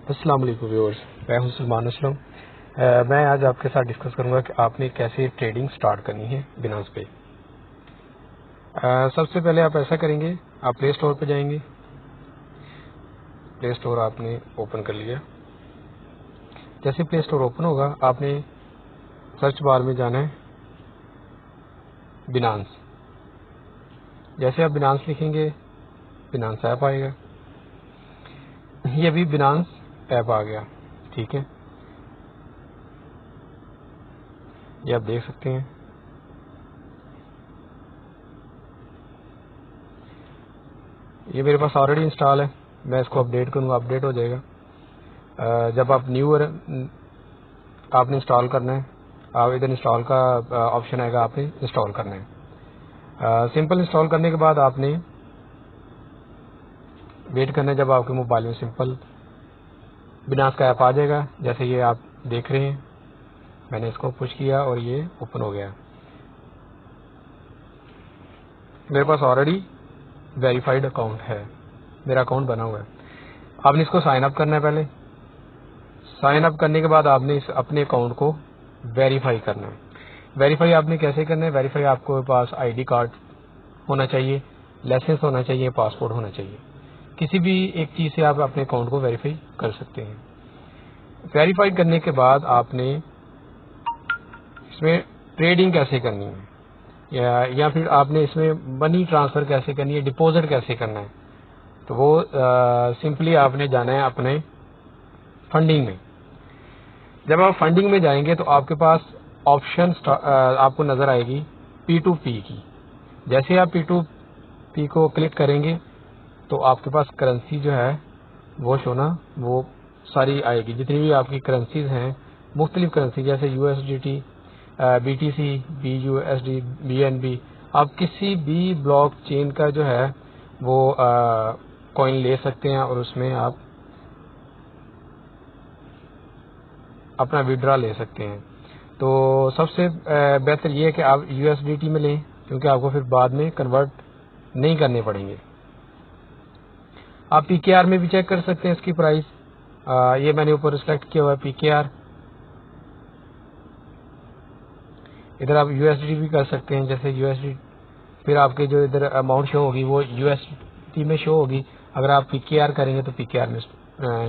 अस्सलाम वालेकुम व्यूअर्स, मैं हूं सलमान असलम। मैं आज आपके साथ डिस्कस करूंगा कि आपने कैसे ट्रेडिंग स्टार्ट करनी है बिनांस पे। सबसे पहले आप ऐसा करेंगे, आप प्ले स्टोर पे जाएंगे। प्ले स्टोर आपने ओपन कर लिया। जैसे प्ले स्टोर ओपन होगा आपने सर्च बार में जाना है बिनांस। जैसे आप बिनांस लिखेंगे बिनांस ऐप आएगा। ये भी बिनांस ऐप आ गया, ठीक है, ये आप देख सकते हैं। ये मेरे पास ऑलरेडी इंस्टॉल है, मैं इसको अपडेट करूंगा, अपडेट हो जाएगा। जब आप न्यू आपने इंस्टॉल करना है, आप इधर इंस्टॉल का ऑप्शन आएगा, आपने इंस्टॉल करना है। सिंपल इंस्टॉल करने के बाद आपने वेट करना है जब आपके मोबाइल में सिंपल बिनांस का ऐप आ जाएगा। जैसे ये आप देख रहे हैं, मैंने इसको पुश किया और ये ओपन हो गया। मेरे पास ऑलरेडी वेरीफाइड अकाउंट है, मेरा अकाउंट बना हुआ है। आपने इसको साइन अप करना है। पहले साइन अप करने के बाद आपने इस अपने अकाउंट को वेरीफाई करना है। वेरीफाई आपने कैसे करना है? वेरीफाई आपको पास आईडी कार्ड होना चाहिए, लाइसेंस होना चाहिए, पासपोर्ट होना चाहिए। किसी भी एक चीज से आप अपने अकाउंट को वेरीफाई कर सकते हैं। वेरीफाई करने के बाद आपने इसमें ट्रेडिंग कैसे करनी है या फिर आपने इसमें मनी ट्रांसफर कैसे करनी है, डिपॉजिट कैसे करना है, तो वो सिंपली आपने जाना है अपने फंडिंग में। जब आप फंडिंग में जाएंगे तो आपके पास ऑप्शन आपको नजर आएगी P2P की। जैसे आप P2P को क्लिक करेंगे तो आपके पास करेंसी जो है वो शोना वो सारी आएगी, जितनी भी आपकी करेंसीज हैं, मुख्तलिफ करेंसी जैसे USDT, BTC, BUSD, BNB। आप किसी भी ब्लॉक चेन का जो है वो कॉइन ले सकते हैं और उसमें आप अपना विड्रा ले सकते हैं। तो सबसे बेहतर ये है कि आप USDT में लें, क्योंकि आपको फिर बाद में कन्वर्ट नहीं करने पड़ेंगे। आप PKR में भी चेक कर सकते हैं इसकी प्राइस। ये मैंने ऊपर सिलेक्ट किया हुआ है PKR। इधर आप USDT भी कर सकते हैं, जैसे USD फिर आपके जो इधर अमाउंट शो होगी वो USD में शो होगी। अगर आप PKR करेंगे तो PKR में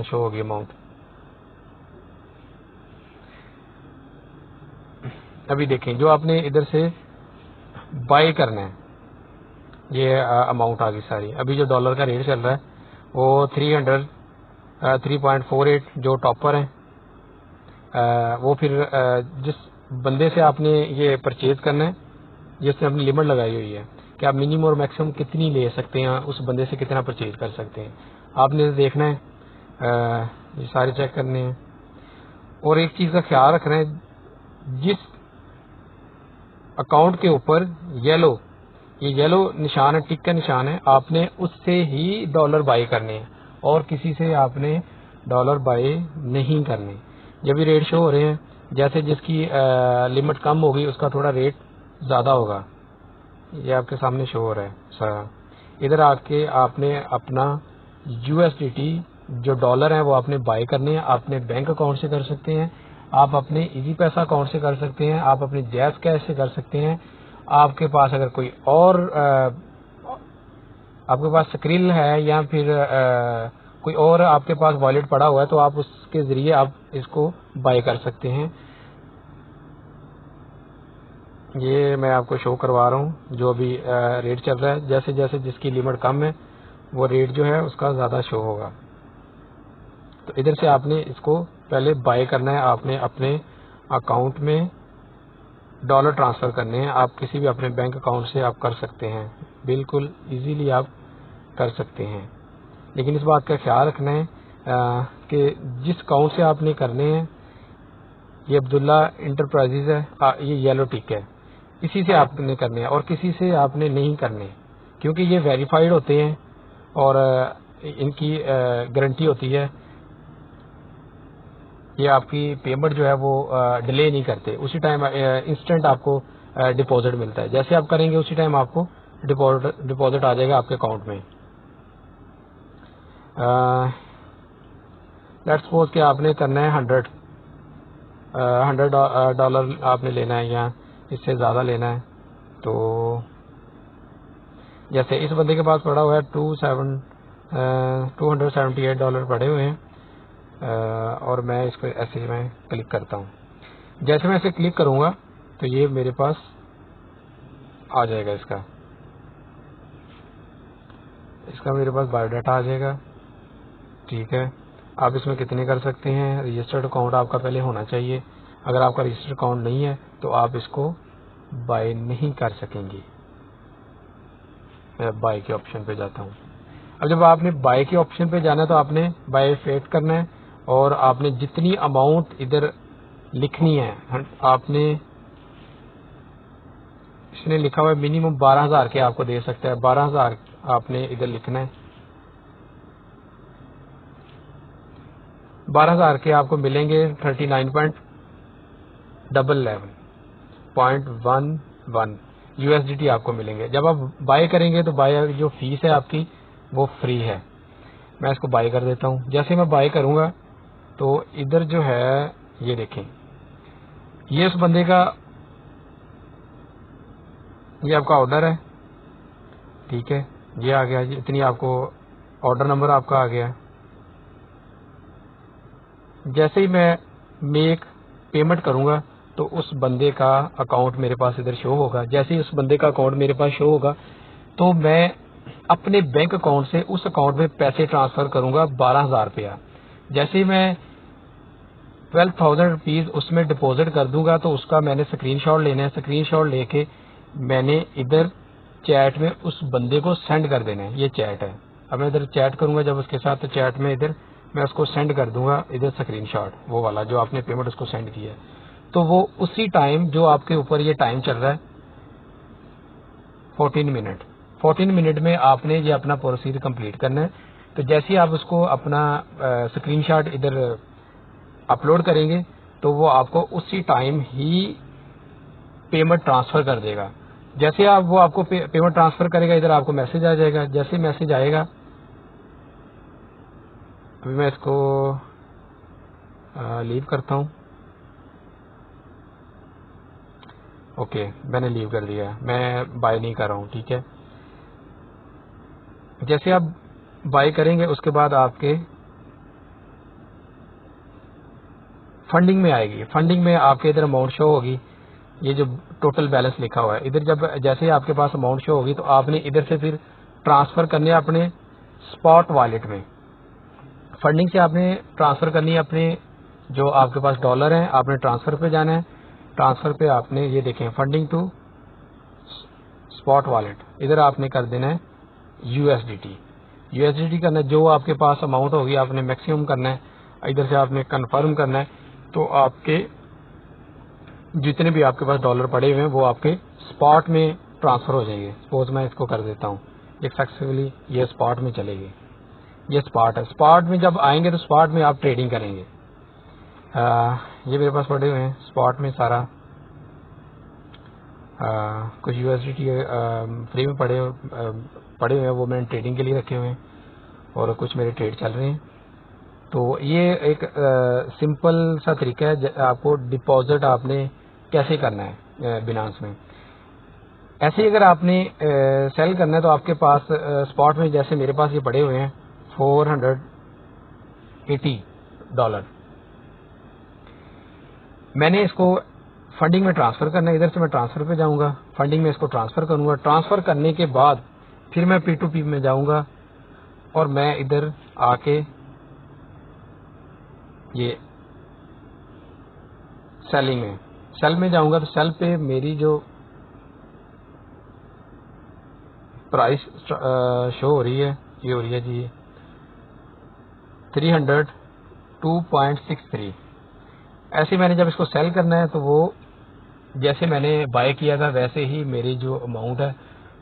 शो होगी अमाउंट। अभी देखें, जो आपने इधर से बाय करना है ये अमाउंट आ गई सारी। अभी जो डॉलर का रेट चल रहा है वो 303.48 जो टॉपर है। वो फिर जिस बंदे से आपने ये परचेज करना है, जिसने अपनी लिमिट लगाई हुई है कि आप मिनिमम और मैक्सिमम कितनी ले सकते हैं, उस बंदे से कितना परचेज कर सकते हैं, आपने देखना है। ये सारे चेक करने हैं। और एक चीज का ख्याल रखना है, जिस अकाउंट के ऊपर ये येलो निशान है, टिक का निशान है, आपने उससे ही डॉलर बाय करने हैं और किसी से आपने डॉलर बाय नहीं करने। जब भी रेट शो हो रहे हैं, जैसे जिसकी लिमिट कम होगी उसका थोड़ा रेट ज्यादा होगा। ये आपके सामने शो हो रहा है सारा। इधर आके आपने अपना USDT जो डॉलर है वो आपने बाय करने हैं। आपने बैंक अकाउंट से कर सकते हैं, आप अपने इजी पैसा अकाउंट से कर सकते हैं, आप अपने जैज़ कैश से कर सकते हैं। आपके पास अगर कोई और आपके पास स्क्रिल है या फिर कोई और आपके पास वॉलेट पड़ा हुआ है तो आप उसके जरिए आप इसको बाय कर सकते हैं। ये मैं आपको शो करवा रहा हूँ जो अभी रेट चल रहा है। जैसे जैसे जिसकी लिमिट कम है वो रेट जो है उसका ज्यादा शो होगा। तो इधर से आपने इसको पहले बाय करना है, आपने अपने अकाउंट में डॉलर ट्रांसफर करने हैं। आप किसी भी अपने बैंक अकाउंट से आप कर सकते हैं, बिल्कुल इजीली आप कर सकते हैं। लेकिन इस बात का ख्याल रखना है कि जिस अकाउंट से आपने करने हैं, ये अब्दुल्ला इंटरप्राइजेज है, ये येलो टिक है, इसी से आपने करने हैं और किसी से आपने नहीं करने, क्योंकि ये वेरीफाइड होते हैं और इनकी गारंटी होती है। ये आपकी पेमेंट जो है वो डिले नहीं करते, उसी टाइम इंस्टेंट आपको डिपॉजिट मिलता है। जैसे आप करेंगे उसी टाइम आपको डिपॉजिट आ जाएगा आपके अकाउंट में। लेट्स सपोज कि आपने करना है $100 आपने लेना है या इससे ज़्यादा लेना है। तो जैसे इस बंदे के पास पड़ा हुआ है $278 पड़े हुए हैं, और मैं इसको ऐसे मैं क्लिक करता हूँ। जैसे मैं इसे क्लिक करूँगा तो ये मेरे पास आ जाएगा, इसका मेरे पास बायोडाटा आ जाएगा। ठीक है, आप इसमें कितने कर सकते हैं। रजिस्टर्ड अकाउंट आपका पहले होना चाहिए। अगर आपका रजिस्टर्ड अकाउंट नहीं है तो आप इसको बाय नहीं कर सकेंगे। मैं बाय के ऑप्शन पे जाता हूँ। अब जब आपने बाय के ऑप्शन पे जाना है तो आपने बाय सेलेक्ट करना है और आपने जितनी अमाउंट इधर लिखनी है, आपने इसने लिखा हुआ है मिनिमम 12,000 के आपको दे सकता है। 12,000 आपने इधर लिखना है। 12,000 के आपको मिलेंगे 39.11 USDT आपको मिलेंगे। जब आप बाय करेंगे तो बाय जो फीस है आपकी वो फ्री है। मैं इसको बाय कर देता हूँ। जैसे मैं बाय करूँगा तो इधर जो है ये देखें, ये उस बंदे का, ये आपका ऑर्डर है। ठीक है, ये आ गया, इतनी आपको ऑर्डर नंबर आपका आ गया। जैसे ही मैं मेक पेमेंट करूंगा तो उस बंदे का अकाउंट मेरे पास इधर शो होगा। जैसे ही उस बंदे का अकाउंट मेरे पास शो होगा तो मैं अपने बैंक अकाउंट से उस अकाउंट में पैसे ट्रांसफर करूंगा 12,000 रुपया। जैसे ही मैं 12,000 रुपीज उसमें डिपॉजिट कर दूंगा तो उसका मैंने स्क्रीनशॉट लेना है। स्क्रीनशॉट लेके मैंने इधर चैट में उस बंदे को सेंड कर देना है। ये चैट है। अब मैं इधर चैट करूंगा जब उसके साथ, तो चैट में इधर मैं उसको सेंड कर दूंगा इधर स्क्रीनशॉट, वो वाला जो आपने पेमेंट उसको सेंड किया है। तो वो उसी टाइम जो आपके ऊपर ये टाइम चल रहा है 14 मिनट में आपने ये अपना प्रोसीजर कंप्लीट करना है। तो जैसे ही आप उसको अपना स्क्रीनशॉट इधर अपलोड करेंगे तो वो आपको उसी टाइम ही पेमेंट ट्रांसफर कर देगा। जैसे आप वो आपको पेमेंट ट्रांसफर करेगा, इधर आपको मैसेज आ जाएगा। जैसे मैसेज आएगा, अभी मैं इसको लीव करता हूँ। ओके, मैंने लीव कर दिया, मैं बाय नहीं कर रहा हूँ। ठीक है, जैसे आप बाय करेंगे उसके बाद आपके फंडिंग में आएगी। फंडिंग में आपके इधर अमाउंट शो होगी, ये जो टोटल बैलेंस लिखा हुआ है इधर। जब जैसे ही आपके पास अमाउंट शो होगी तो आपने इधर से फिर ट्रांसफर करने है अपने स्पॉट वॉलेट में। फंडिंग से आपने ट्रांसफर करनी है अपने जो आपके पास डॉलर हैं, आपने ट्रांसफर पे जाना है। ट्रांसफर पे आपने ये देखें फंडिंग टू स्पॉट वॉलेट, इधर आपने कर देना है यूएसडीटी करना है। जो आपके पास अमाउंट होगी आपने मैक्सिमम करना है। इधर से आपने कंफर्म करना है तो आपके जितने भी आपके पास डॉलर पड़े हुए हैं वो आपके स्पॉट में ट्रांसफर हो जाएंगे। सपोज मैं इसको कर देता हूँ, ये सक्सेसफुली ये स्पॉट में चलेगी। ये स्पॉट है। स्पॉट में जब आएंगे तो स्पॉट में आप ट्रेडिंग करेंगे। ये मेरे पास पड़े हुए हैं स्पॉट में सारा, कुछ यूएसडीटी फ्री में पड़े हुए हैं, वो मैंने ट्रेडिंग के लिए रखे हुए हैं और कुछ मेरे ट्रेड चल रहे हैं। तो ये एक सिंपल सा तरीका है आपको डिपॉजिट आपने कैसे करना है बिनांस में। ऐसे ही अगर आपने सेल करना है तो आपके पास स्पॉट में, जैसे मेरे पास ये पड़े हुए हैं $480, मैंने इसको फंडिंग में ट्रांसफर करना है। इधर से मैं ट्रांसफर पे जाऊंगा, फंडिंग में इसको ट्रांसफर करूंगा। ट्रांसफर करने के बाद फिर मैं P2P में जाऊंगा और मैं इधर आके ये सेलिंग में, सेल में जाऊंगा तो सेल पे मेरी जो प्राइस शो हो रही है, ये हो रही है जी 302.63। ऐसे मैंने जब इसको सेल करना है तो वो जैसे मैंने बाय किया था वैसे ही मेरी जो अमाउंट है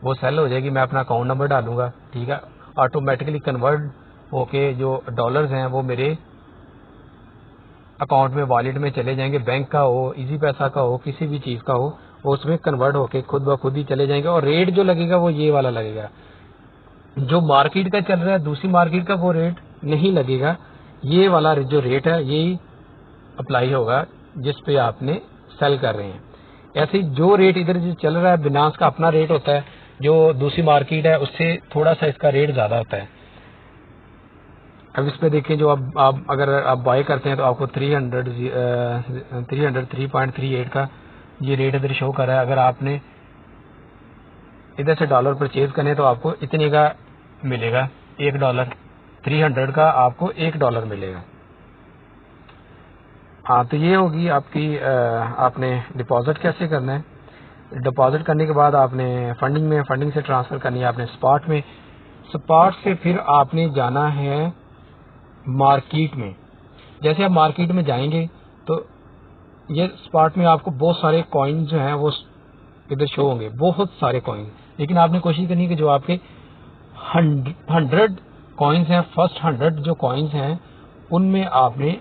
वो सेल हो जाएगी। मैं अपना अकाउंट नंबर डालूंगा, ठीक है, ऑटोमेटिकली कन्वर्ट होके जो डॉलर्स हैं वो मेरे अकाउंट में, वॉलेट में चले जाएंगे। बैंक का हो, इजी पैसा का हो, किसी भी चीज का हो, वो उसमें कन्वर्ट होके खुद ब खुद ही चले जाएंगे। और रेट जो लगेगा वो ये वाला लगेगा, जो मार्केट का चल रहा है दूसरी मार्केट का वो रेट नहीं लगेगा। ये वाला जो रेट है यही अप्लाई होगा जिस पे आपने सेल कर रहे हैं। ऐसे ही जो रेट इधर जो चल रहा है बिनांस का अपना रेट होता है, जो दूसरी मार्केट है उससे थोड़ा सा इसका रेट ज्यादा होता है। अब इस पे देखें, जो आप अगर आप बाय करते हैं तो आपको 303.38 का ये रेट इधर शो कर रहा है। अगर आपने इधर से डॉलर परचेज करने तो आपको इतने का मिलेगा, $1, 300 का आपको $1 मिलेगा। हाँ, तो ये होगी आपकी आपने डिपॉजिट कैसे करना है। डिपॉजिट करने के बाद आपने फंडिंग से ट्रांसफर करनी है आपने स्पॉट में। स्पॉट से फिर आपने जाना है मार्केट में। जैसे आप मार्केट में जाएंगे तो ये स्पॉट में आपको बहुत सारे कॉइन जो हैं वो इधर शो होंगे, बहुत सारे कॉइन। लेकिन आपने कोशिश करनी है कि जो आपके 100 कॉइन्स हैं, फर्स्ट 100 जो कॉइन्स हैं उनमें आपने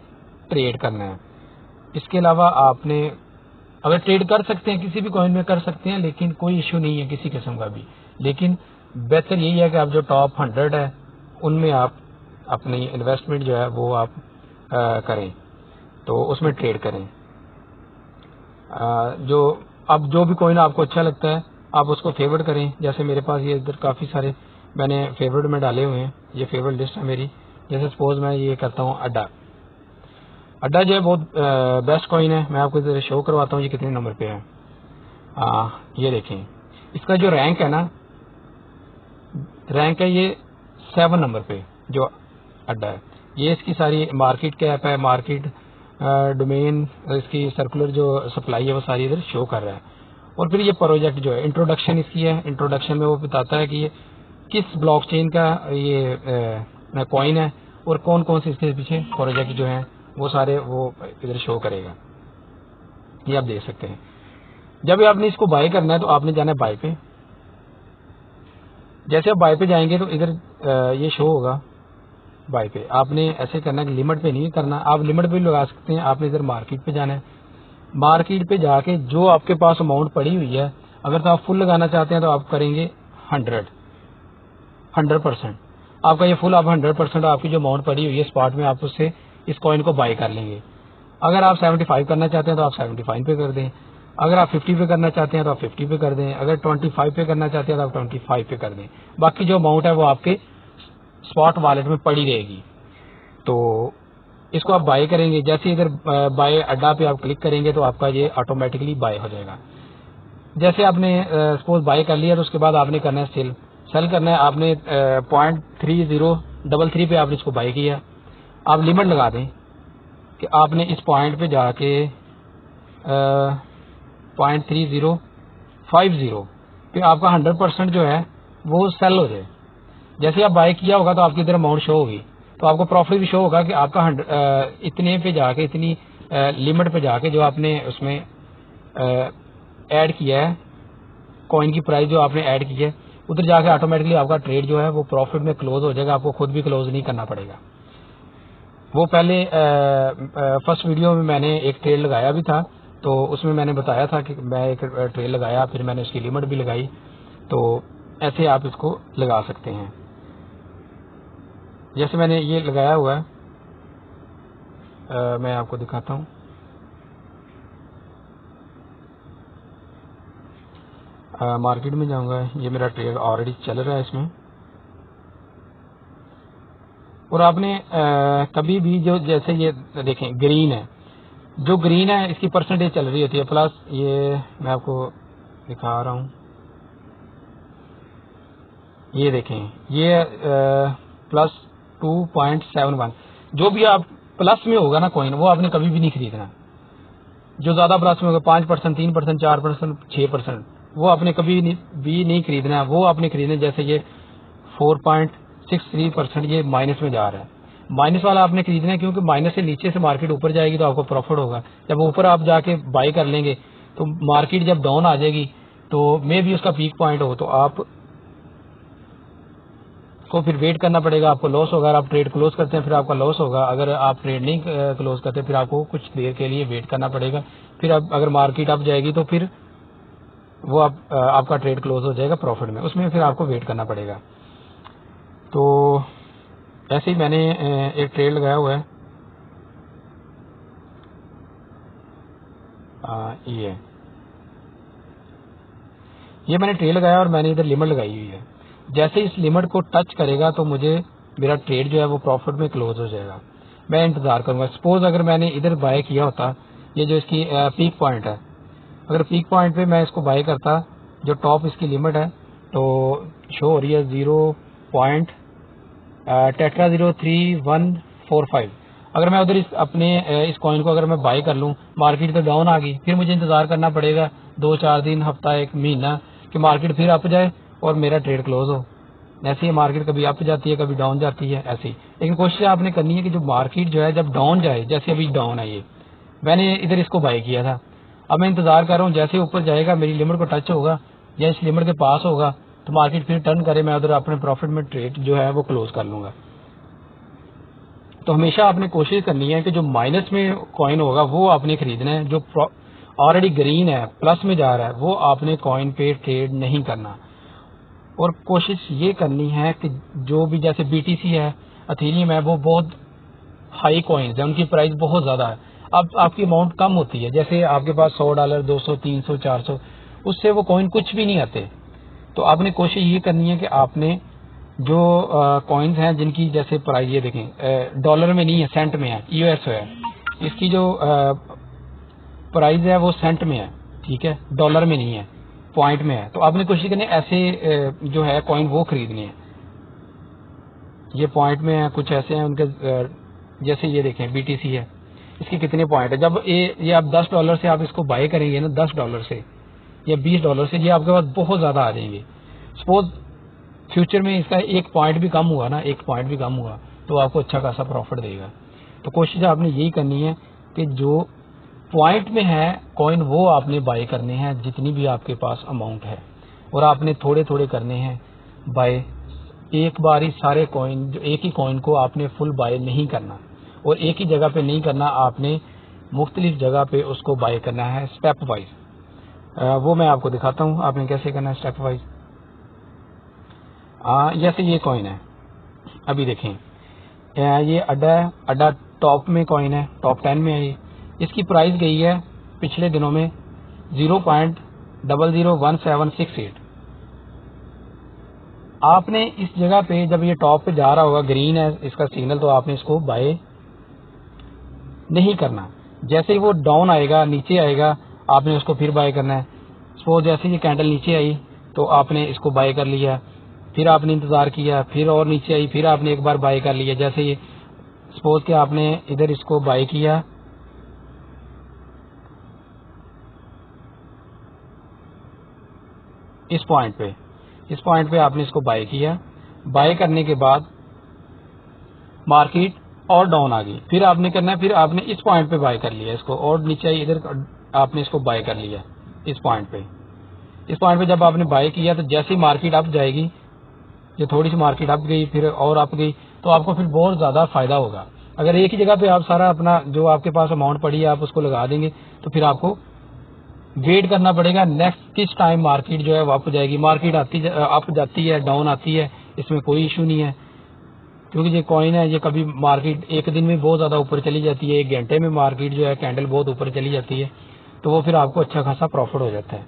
ट्रेड करना है। इसके अलावा आपने अगर ट्रेड कर सकते हैं किसी भी कॉइन में कर सकते हैं, लेकिन कोई इश्यू नहीं है किसी किस्म का भी। लेकिन बेहतर यही है कि आप जो टॉप 100 है उनमें आप अपनी इन्वेस्टमेंट जो है वो आप करें, तो उसमें ट्रेड करें। जो भी कॉइन आपको अच्छा लगता है आप उसको फेवरेट करें। जैसे मेरे पास ये इधर काफ़ी सारे मैंने फेवरेट में डाले हुए हैं, ये फेवरेट लिस्ट है मेरी। जैसे सपोज मैं ये करता हूँ अड्डा जो है बहुत बेस्ट कॉइन है। मैं आपको इधर शो करवाता हूँ ये कितने नंबर पे है। ये देखें, इसका जो रैंक है ना, रैंक है ये 7 नंबर पे जो अड्डा है। ये इसकी सारी मार्केट कैप है, मार्केट डोमेन, इसकी सर्कुलर जो सप्लाई है वो सारी इधर शो कर रहा है। और फिर ये प्रोजेक्ट जो है इंट्रोडक्शन इसकी है। इंट्रोडक्शन में वो बताता है कि ये किस ब्लॉकचेन का ये कॉइन है और कौन कौन से इसके पीछे प्रोजेक्ट जो है वो सारे वो इधर शो करेगा। ये आप देख सकते हैं। जब आपने इसको बाय करना है तो आपने जाना है बाय पे। जैसे आप बाय पे जाएंगे तो इधर ये शो होगा बाय पे। आपने ऐसे करना है, लिमिट पे नहीं करना, आप लिमिट पे लगा सकते हैं। आपने इधर मार्केट पे जाना है। मार्केट पे जाके जो आपके पास अमाउंट पड़ी हुई है, अगर तो आप फुल लगाना चाहते हैं तो आप करेंगे 100%। आपका ये फुल आप 100% आपकी जो अमाउंट पड़ी हुई है स्पॉट में आप उससे इस कॉइन को बाय कर लेंगे। अगर आप 75 करना चाहते हैं तो आप 75 पे कर दें। अगर आप 50 पे करना चाहते हैं तो आप 50 पे कर दें। अगर 25 पे करना चाहते हैं तो आप 25 पे कर दें। बाकी जो अमाउंट है वो आपके स्पॉट वॉलेट में पड़ी रहेगी। तो इसको आप बाय करेंगे। जैसे इधर बाय अड्डा पे आप क्लिक करेंगे तो आपका ये ऑटोमेटिकली बाय हो जाएगा। जैसे आपने सपोज बाय कर लिया तो उसके बाद आपने करना है सेल करना है। आपने 0.3033 पे आपने इसको बाय किया। आप लिमिट लगा दें कि आपने इस पॉइंट पे जाके 0.3050 पे आपका 100% जो है वो सेल हो जाए। जैसे आप बाय किया होगा तो आपकी इधर अमाउंट शो होगी, तो आपको प्रॉफिट भी शो होगा कि आपका इतने पे जाके इतनी लिमिट पे जाके जो आपने उसमें ऐड किया है, कॉइन की प्राइस जो आपने ऐड की है, उधर जाके ऑटोमेटिकली आपका ट्रेड जो है वो प्रॉफिट में क्लोज हो जाएगा। आपको खुद भी क्लोज नहीं करना पड़ेगा। वो पहले फर्स्ट वीडियो में मैंने एक ट्रेड लगाया भी था, तो उसमें मैंने बताया था कि मैं एक ट्रेड लगाया, फिर मैंने उसकी लिमिट भी लगाई। तो ऐसे आप इसको लगा सकते हैं। जैसे मैंने ये लगाया हुआ है, मैं आपको दिखाता हूँ। मार्केट में जाऊंगा, ये मेरा ट्रेड ऑलरेडी चल रहा है इसमें। और आपने कभी भी जो जैसे ये देखें ग्रीन है, जो ग्रीन है इसकी परसेंटेज चल रही होती है प्लस, ये मैं आपको दिखा रहा हूँ, ये देखें ये प्लस 2.71। जो भी आप प्लस में होगा ना कॉइन, वो आपने कभी भी नहीं खरीदना। जो ज्यादा प्लस में होगा 5%, 3%, 4%, 6%, वो आपने कभी भी नहीं खरीदना। वो आपने खरीदना जैसे ये 4.63% ये माइनस में जा रहा है, माइनस वाला आपने खरीदना है, क्योंकि माइनस से नीचे से मार्केट ऊपर जाएगी तो आपको प्रॉफिट होगा। जब ऊपर आप जाके बाई कर लेंगे तो मार्केट जब डाउन आ जाएगी तो मे भी उसका पीक पॉइंट हो, तो आप को फिर वेट करना पड़ेगा, आपको लॉस होगा। अगर आप ट्रेड क्लोज करते हैं फिर आपका लॉस होगा। अगर आप ट्रेड नहीं क्लोज करते फिर आपको कुछ देर के लिए वेट करना पड़ेगा। फिर अगर मार्केट अप जाएगी तो फिर वो आपका ट्रेड क्लोज हो जाएगा प्रॉफिट में, उसमें फिर आपको वेट करना पड़ेगा। तो ऐसे ही मैंने एक ट्रेड लगाया हुआ है, ये मैंने ट्रेड लगाया और मैंने इधर लिमिट लगाई हुई है। जैसे इस लिमिट को टच करेगा तो मुझे मेरा ट्रेड जो है वो प्रॉफिट में क्लोज हो जाएगा। मैं इंतजार करूंगा। सपोज अगर मैंने इधर बाय किया होता, ये जो इसकी पीक पॉइंट है, अगर पीक पॉइंट पे मैं इसको बाय करता, जो टॉप इसकी लिमिट है तो शो हो रही है 0.Tetra03,145। अगर मैं उधर इस कॉइन को अगर मैं बाय कर लूं, मार्केट तो डाउन आ गई, फिर मुझे इंतजार करना पड़ेगा 2-4 दिन, हफ्ता, एक महीना कि मार्केट फिर अप जाए और मेरा ट्रेड क्लोज हो। ऐसे ही मार्केट कभी अप जाती है, कभी डाउन जाती है, ऐसी। लेकिन कोशिश आपने करनी है कि जो मार्केट जो है जब डाउन जाए, जैसे अभी डाउन है, ये मैंने इधर इसको बाय किया था, अब मैं इंतजार कर रहा हूँ जैसे ऊपर जाएगा, मेरी लिमिट को टच होगा या इस लिमिट के पास होगा तो मार्केट फिर टर्न करे, मैं उधर अपने प्रॉफिट में ट्रेड जो है वो क्लोज कर लूंगा। तो हमेशा आपने कोशिश करनी है कि जो माइनस में कॉइन होगा वो आपने खरीदना है, जो ऑलरेडी ग्रीन है, प्लस में जा रहा है, वो आपने कॉइन पे ट्रेड नहीं करना। और कोशिश ये करनी है कि जो भी जैसे BTC है, अथेरियम है, वो बहुत हाई कॉइन्स है, उनकी प्राइस बहुत ज्यादा है। अब आपकी अमाउंट कम होती है, जैसे आपके पास $100, 200, 300, 400, उससे वो कॉइन कुछ भी नहीं आते। तो आपने कोशिश ये करनी है कि आपने जो कॉइन्स हैं जिनकी जैसे प्राइस, ये देखें डॉलर में नहीं है, सेंट में है, US है, इसकी जो प्राइस है वो सेंट में है, ठीक है, डॉलर में नहीं है, पॉइंट में है। तो आपने कोशिश करनी है ऐसे जो है कॉइन वो खरीदनी है। ये पॉइंट में है, कुछ ऐसे हैं उनके, जैसे ये देखें BTC है, इसके कितने पॉइंट है। जब ये आप $10 से आप इसको बाय करेंगे ना, $10 से या $20 से, ये आपके पास बहुत ज्यादा आ जाएंगे। सपोज फ्यूचर में इसका एक पॉइंट भी कम हुआ ना, एक पॉइंट भी कम हुआ तो आपको अच्छा खासा प्रॉफिट देगा। तो कोशिश आपने यही करनी है कि जो पॉइंट में है कॉइन वो आपने बाय करने हैं, जितनी भी आपके पास अमाउंट है, और आपने थोड़े थोड़े करने हैं बाय। एक बार ही सारे कॉइन, जो एक ही कॉइन को आपने फुल बाय नहीं करना, और एक ही जगह पे नहीं करना, आपने मुख्तलिफ जगह पे उसको बाय करना है, स्टेप वाइज। वो मैं आपको दिखाता हूँ आपने कैसे करना है स्टेप वाइज। जैसे ये कॉइन है, अभी देखें ये अड्डा टॉप में कॉइन है, टॉप 10 में है ये। इसकी प्राइस गई है पिछले दिनों में 0.001768। आपने इस जगह पे जब ये टॉप पे जा रहा होगा, ग्रीन है इसका सिग्नल, तो आपने इसको बाय नहीं करना। जैसे ही वो डाउन आएगा, नीचे आएगा, आपने उसको फिर बाय करना है। सपोज जैसे ये कैंडल नीचे आई तो आपने इसको बाय कर लिया, फिर आपने इंतजार किया, फिर और नीचे आई, फिर आपने एक बार बाय कर लिया। जैसे ये सपोज कि आपने इधर इसको बाय किया, इस पॉइंट पे आपने इसको बाय किया। बाय करने के बाद मार्केट और डाउन आ गई, फिर आपने करना है, फिर आपने इस पॉइंट पे बाय कर लिया इसको, और नीचे आई, इधर आपने इसको बाय कर लिया इस पॉइंट पे जब आपने बाय किया तो जैसे ही मार्केट अप जाएगी, जो थोड़ी सी मार्केट अप गई, फिर और अप गई, तो आपको फिर बहुत ज्यादा फायदा होगा। अगर एक ही जगह पे आप सारा अपना जो आपके पास अमाउंट पड़ी है आप उसको लगा देंगे, तो फिर आपको वेट करना पड़ेगा नेक्स्ट किस टाइम मार्केट जो है वो अप जाएगी। मार्केट अप जाती है, डाउन आती है, इसमें कोई इशू नहीं है, क्योंकि ये कॉइन है, ये कभी मार्केट एक दिन में बहुत ज्यादा ऊपर चली जाती है, एक घंटे में मार्केट जो है कैंडल बहुत ऊपर चली जाती है, तो वो फिर आपको अच्छा खासा प्रॉफिट हो जाता है।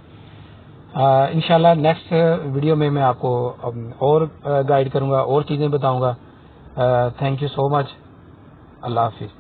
इंशाल्लाह नेक्स्ट वीडियो में मैं आपको और गाइड करूंगा, और चीजें बताऊंगा। Thank you so much. Allah Hafiz.